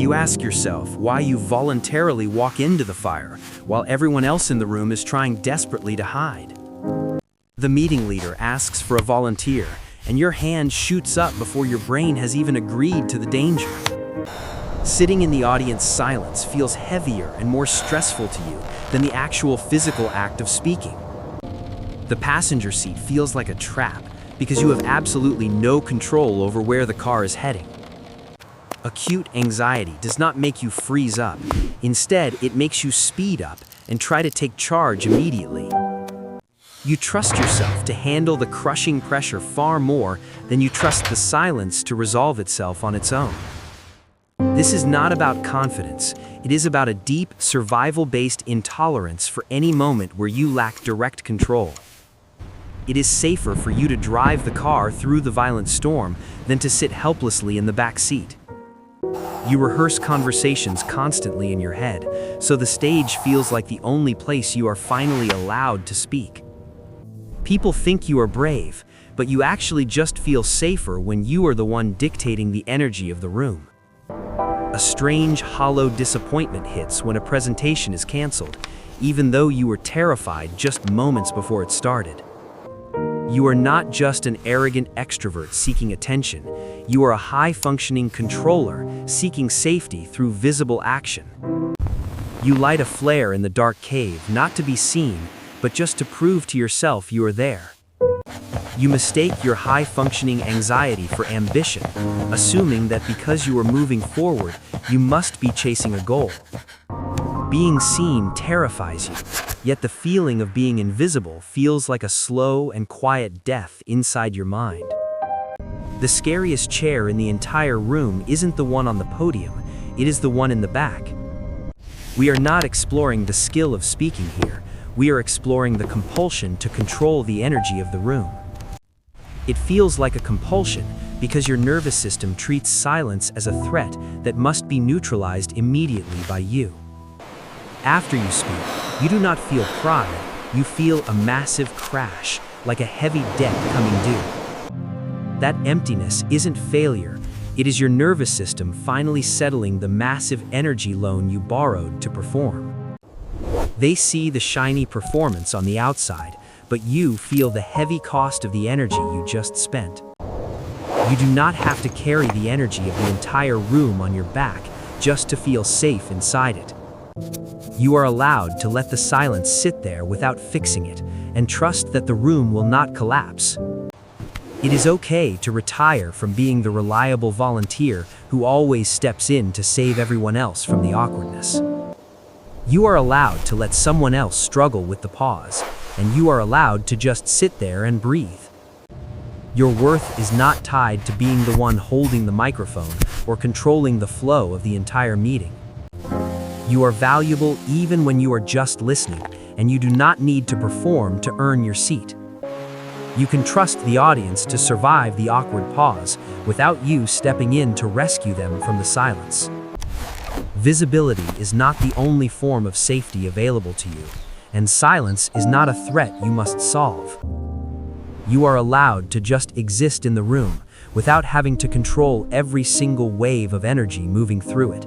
You ask yourself why you voluntarily walk into the fire while everyone else in the room is trying desperately to hide. The meeting leader asks for a volunteer, and your hand shoots up before your brain has even agreed to the danger. Sitting in the audience silence feels heavier and more stressful to you than the actual physical act of speaking. The passenger seat feels like a trap because you have absolutely no control over where the car is heading. Acute anxiety does not make you freeze up. Instead, it makes you speed up and try to take charge immediately. You trust yourself to handle the crushing pressure far more than you trust the silence to resolve itself on its own. This is not about confidence. It is about a deep, survival-based intolerance for any moment where you lack direct control. It is safer for you to drive the car through the violent storm than to sit helplessly in the back seat. You rehearse conversations constantly in your head, so the stage feels like the only place you are finally allowed to speak. People think you are brave, but you actually just feel safer when you are the one dictating the energy of the room. A strange, hollow disappointment hits when a presentation is canceled, even though you were terrified just moments before it started. You are not just an arrogant extrovert seeking attention. You are a high-functioning controller seeking safety through visible action. You light a flare in the dark cave, not to be seen, but just to prove to yourself you are there. You mistake your high-functioning anxiety for ambition, assuming that because you are moving forward, you must be chasing a goal. Being seen terrifies you, yet the feeling of being invisible feels like a slow and quiet death inside your mind. The scariest chair in the entire room isn't the one on the podium, it is the one in the back. We are not exploring the skill of speaking here, we are exploring the compulsion to control the energy of the room. It feels like a compulsion because your nervous system treats silence as a threat that must be neutralized immediately by you. After you speak, you do not feel pride, you feel a massive crash, like a heavy debt coming due. That emptiness isn't failure, it is your nervous system finally settling the massive energy loan you borrowed to perform. They see the shiny performance on the outside, but you feel the heavy cost of the energy you just spent. You do not have to carry the energy of the entire room on your back just to feel safe inside it. You are allowed to let the silence sit there without fixing it and trust that the room will not collapse. It is okay to retire from being the reliable volunteer who always steps in to save everyone else from the awkwardness. You are allowed to let someone else struggle with the pause, and you are allowed to just sit there and breathe. Your worth is not tied to being the one holding the microphone or controlling the flow of the entire meeting. You are valuable even when you are just listening, and you do not need to perform to earn your seat. You can trust the audience to survive the awkward pause without you stepping in to rescue them from the silence. Visibility is not the only form of safety available to you, and silence is not a threat you must solve. You are allowed to just exist in the room without having to control every single wave of energy moving through it.